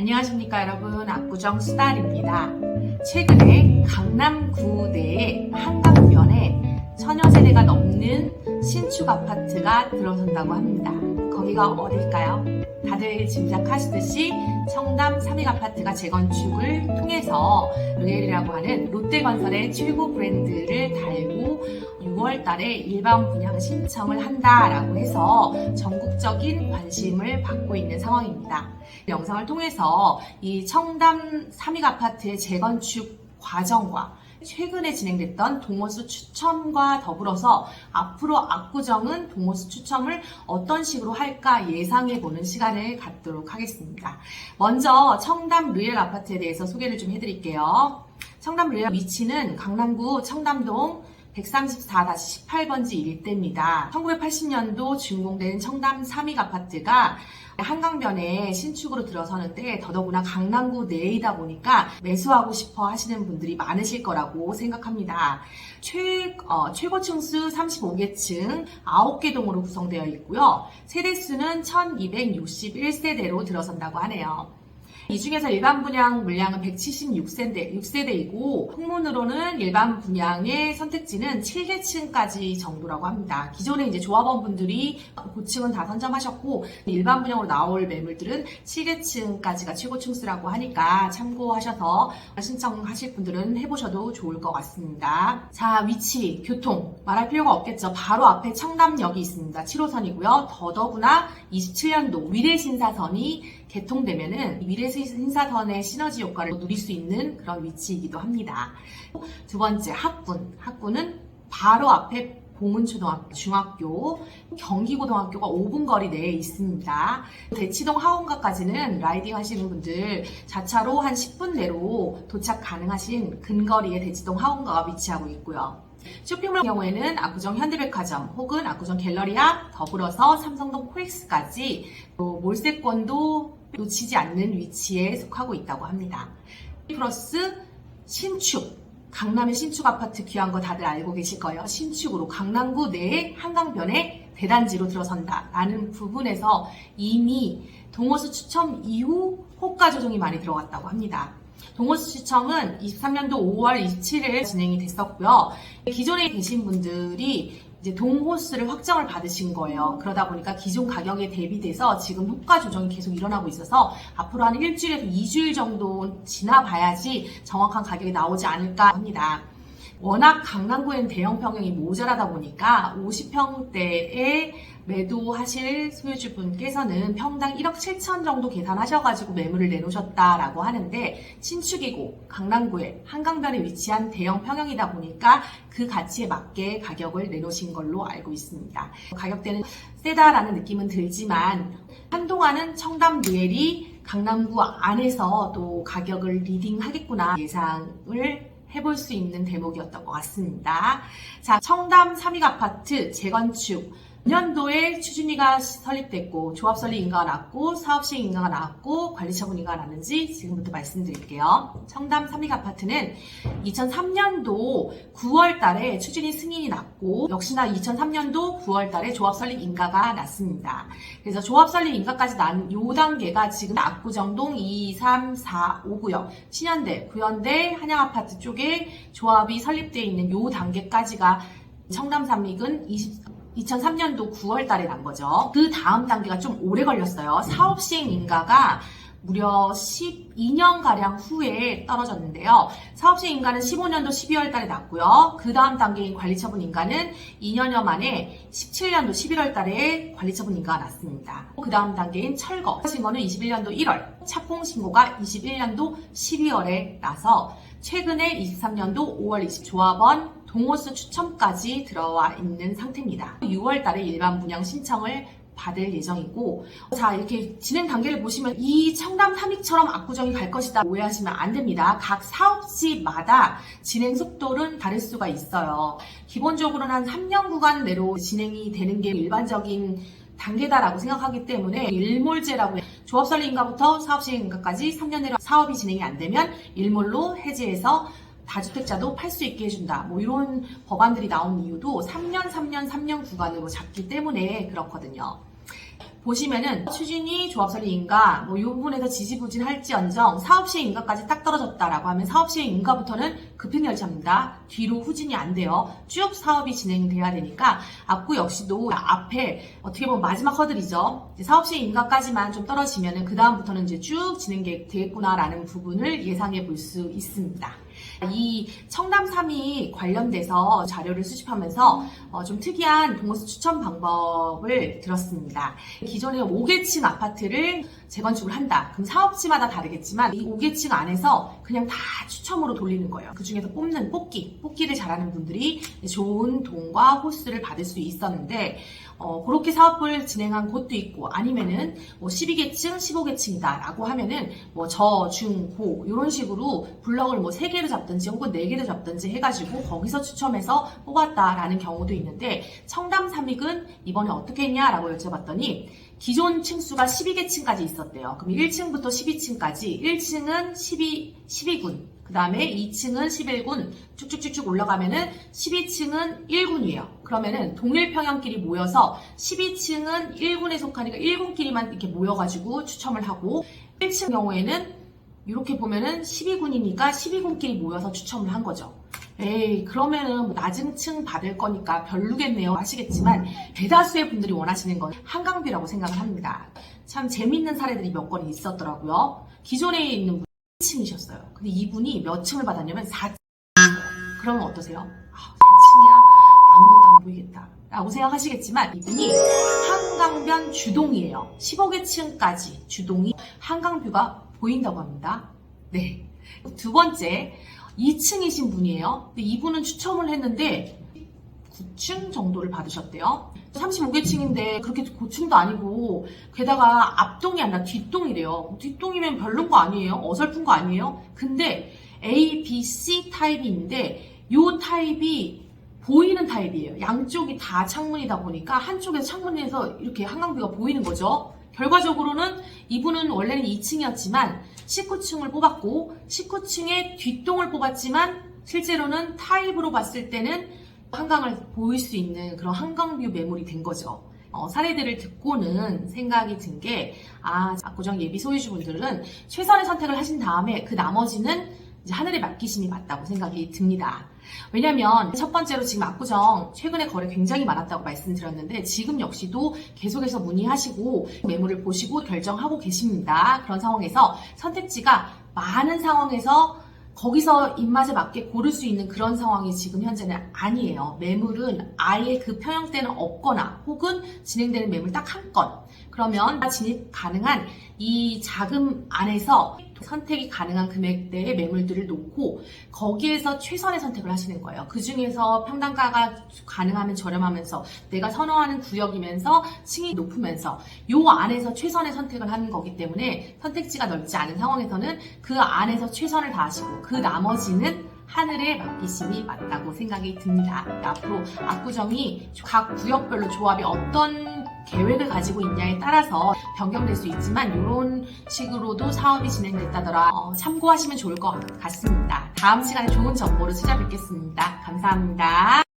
안녕하십니까 여러분, 압구정 수달입니다. 최근에 강남구 내의 한강변에 천여세대가 넘는 신축 아파트가 들어선다고 합니다. 거기가 어딜까요? 다들 짐작하시듯이 청담 삼익아파트가 재건축을 통해서 루엘이라고 하는 롯데건설의 최고 브랜드를 달고 6월 달에 일반 분양 신청을 한다라고 해서 전국적인 관심을 받고 있는 상황입니다. 영상을 통해서 이 청담 삼익아파트의 재건축 과정과 최근에 진행됐던 동호수 추첨과 더불어서 앞으로 압구정은 동호수 추첨을 어떤 식으로 할까 예상해보는 시간을 갖도록 하겠습니다. 먼저 청담 루엘 아파트에 대해서 소개를 좀 해드릴게요. 청담 루엘 위치는 강남구 청담동 134-18번지 일대입니다. 1980년도 준공된 청담 삼익아파트가 한강변에 신축으로 들어서는데 더더구나 강남구 내이다 보니까 매수하고 싶어 하시는 분들이 많으실 거라고 생각합니다. 최고층수 35개층 9개 동으로 구성되어 있고요. 세대수는 1261세대로 들어선다고 하네요. 이 중에서 일반 분양 물량은 176세대이고 풍문으로는 일반 분양의 선택지는 7개층까지 정도라고 합니다. 기존에 이제 조합원분들이 고층은 다 선점하셨고 일반 분양으로 나올 매물들은 7개층까지가 최고층수라고 하니까 참고하셔서 신청하실 분들은 해보셔도 좋을 것 같습니다. 자, 위치, 교통 말할 필요가 없겠죠. 바로 앞에 청담역이 있습니다. 7호선이고요. 더더구나 27년도 위례신사선이 개통되면은 위례신사선의 시너지 효과를 누릴 수 있는 그런 위치이기도 합니다. 두 번째, 학군은 바로 앞에 봉은초등학교, 중학교, 경기고등학교가 5분 거리 내에 있습니다. 대치동 하원가까지는 라이딩 하시는 분들 자차로 한 10분 내로 도착 가능하신 근거리에 대치동 하원가가 위치하고 있고요. 쇼핑몰 경우에는 압구정 현대백화점 혹은 압구정 갤러리아 더불어서 삼성동 코엑스까지 또 몰세권도 놓치지 않는 위치에 속하고 있다고 합니다. 플러스 신축, 강남의 신축 아파트 귀한 거 다들 알고 계실 거예요. 신축으로 강남구 내의 한강변에 대단지로 들어선다라는 부분에서 이미 동호수 추첨 이후 호가 조정이 많이 들어갔다고 합니다. 동호수 추첨은 23년도 5월 27일 진행이 됐었고요. 기존에 계신 분들이 이제 동호수를 확정을 받으신 거예요. 그러다 보니까 기존 가격에 대비돼서 지금 호가 조정이 계속 일어나고 있어서 앞으로 한 일주일에서 2주일 정도 지나봐야지 정확한 가격이 나오지 않을까 합니다. 워낙 강남구에는 대형 평형이 모자라다 보니까 50평대에 매도하실 소유주분께서는 평당 1억 7천 정도 계산하셔가지고 매물을 내놓으셨다라고 하는데 신축이고 강남구에 한강변에 위치한 대형 평형이다 보니까 그 가치에 맞게 가격을 내놓으신 걸로 알고 있습니다. 가격대는 세다라는 느낌은 들지만 한동안은 청담 루엘이 강남구 안에서 또 가격을 리딩하겠구나 예상을 해볼 수 있는 대목이었던 것 같습니다. 자, 청담 삼익아파트 재건축 2년도에 추진위가 설립됐고 조합 설립 인가가 났고 사업 시행 인가가 나왔고 관리처분 인가가 났는지 지금부터 말씀드릴게요. 청담 삼익아파트는 2003년도 9월 달에 추진위 승인이 났고 역시나 2003년도 9월 달에 조합 설립 인가가 났습니다. 그래서 조합 설립 인가까지 난 요 단계가 지금 압구정동 2, 3, 4, 5구역 신현대, 구현대, 한양아파트 쪽에 조합이 설립되어 있는 요 단계까지가 청담 삼익은 2003년도 9월 달에 난 거죠. 그 다음 단계가 좀 오래 걸렸어요. 사업 시행 인가가 무려 12년가량 후에 떨어졌는데요. 사업 시행 인가는 15년도 12월 달에 났고요. 그 다음 단계인 관리처분 인가는 2년여 만에 17년도 11월 달에 관리처분 인가가 났습니다. 그 다음 단계인 철거 신고는 21년도 1월, 착공 신고가 21년도 12월에 나서 최근에 23년도 5월 20일 조합원 동호수 추첨까지 들어와 있는 상태입니다. 6월 달에 일반 분양 신청을 받을 예정이고 자 이렇게 진행 단계를 보시면 이 청담 삼익처럼 압구정이 갈 것이다 오해하시면 안 됩니다. 각 사업지마다 진행 속도는 다를 수가 있어요. 기본적으로는 한 3년 구간 내로 진행이 되는 게 일반적인 단계다라고 생각하기 때문에 일몰제라고 조합 설립 인가부터 사업 시행 인가까지 3년 내로 사업이 진행이 안 되면 일몰로 해지해서 다주택자도 팔 수 있게 해준다. 뭐 이런 법안들이 나온 이유도 3년 구간으로 잡기 때문에 그렇거든요. 보시면은 추진위, 조합설립 인가 이 부분에서 지지부진할지언정 사업시행 인가까지 딱 떨어졌다라고 하면 사업시행 인가부터는 급행열차입니다. 뒤로 후진이 안 돼요. 쭉 사업이 진행돼야 되니까 앞구 역시도 앞에 어떻게 보면 마지막 허들이죠. 사업시행 인가까지만 좀 떨어지면은 그 다음부터는 이제 쭉 진행되겠구나라는 부분을 예상해 볼 수 있습니다. 이 청담 3위 관련돼서 자료를 수집하면서 좀 특이한 동호수 추천 방법을 들었습니다. 기존에 5계층 아파트를 재건축을 한다. 그럼 사업지마다 다르겠지만 이 5계층 안에서 그냥 다 추첨으로 돌리는 거예요. 그 중에서 뽑기를 잘하는 분들이 좋은 동과 호수를 받을 수 있었는데 그렇게 사업을 진행한 곳도 있고 아니면은 12계층, 15계층이다 라고 하면은 저, 중, 고 이런 식으로 블럭을 3개로 잡든지 혹은 4개로 잡든지 해가지고 거기서 추첨해서 뽑았다라는 경우도 있는데 청담 3익은 이번에 어떻게 했냐라고 여쭤봤더니 기존 층수가 12계층까지 있었대요. 그럼 1층부터 12층까지 1층은 12군 그 다음에 2층은 11군 쭉쭉쭉쭉 올라가면은 12층은 1군이에요. 그러면은 동일 평형끼리 모여서 12층은 1군에 속하니까 1군끼리만 이렇게 모여가지고 추첨을 하고 1층 경우에는 이렇게 보면은 12군이니까 12군끼리 모여서 추첨을 한 거죠. 에이 그러면은 낮은 층 받을 거니까 별로겠네요 하시겠지만 대다수의 분들이 원하시는 건 한강뷰라고 생각을 합니다. 참 재밌는 사례들이 몇 건 있었더라고요. 기존에 있는 분 1층이셨어요. 근데 이분이 몇 층을 받았냐면 4층. 그러면 어떠세요? 4층이야? 아무것도 안 보이겠다 라고 생각하시겠지만 이분이 한강변 주동이에요. 15계층까지 주동이 한강뷰가 보인다고 합니다. 네. 두 번째 2층이신 분이에요. 근데 이분은 추첨을 했는데 9층 정도를 받으셨대요. 35계층인데 그렇게 고층도 아니고 게다가 앞동이 아니라 뒷동이래요. 뒷동이면 별론 거 아니에요? 어설픈 거 아니에요? 근데 A, B, C 타입이 있는데 이 타입이 보이는 타입이에요. 양쪽이 다 창문이다 보니까 한쪽에서 창문에서 이렇게 한강뷰가 보이는 거죠. 결과적으로는 이분은 원래는 2층이었지만 19층을 뽑았고 19층에 뒷동을 뽑았지만 실제로는 타입으로 봤을 때는 한강을 보일 수 있는 그런 한강뷰 매물이 된 거죠. 사례들을 듣고는 생각이 든 게 압구정 예비 소유주분들은 최선의 선택을 하신 다음에 그 나머지는 이제 하늘에 맡기심이 맞다고 생각이 듭니다. 왜냐면 첫 번째로 지금 압구정 최근에 거래 굉장히 많았다고 말씀드렸는데 지금 역시도 계속해서 문의하시고 매물을 보시고 결정하고 계십니다. 그런 상황에서 선택지가 많은 상황에서 거기서 입맛에 맞게 고를 수 있는 그런 상황이 지금 현재는 아니에요. 매물은 아예 그 평형대는 없거나 혹은 진행되는 매물 딱 한 건. 그러면 진입 가능한 이 자금 안에서 선택이 가능한 금액대의 매물들을 놓고 거기에서 최선의 선택을 하시는 거예요. 그 중에서 평당가가 가능하면 저렴하면서 내가 선호하는 구역이면서 층이 높으면서 요 안에서 최선의 선택을 하는 거기 때문에 선택지가 넓지 않은 상황에서는 그 안에서 최선을 다하시고 그 나머지는 하늘에 맡기심이 맞다고 생각이 듭니다. 앞으로 압구정이 각 구역별로 조합이 어떤 계획을 가지고 있냐에 따라서 변경될 수 있지만 이런 식으로도 사업이 진행됐다더라. 참고하시면 좋을 것 같습니다. 다음 시간에 좋은 정보로 찾아뵙겠습니다. 감사합니다.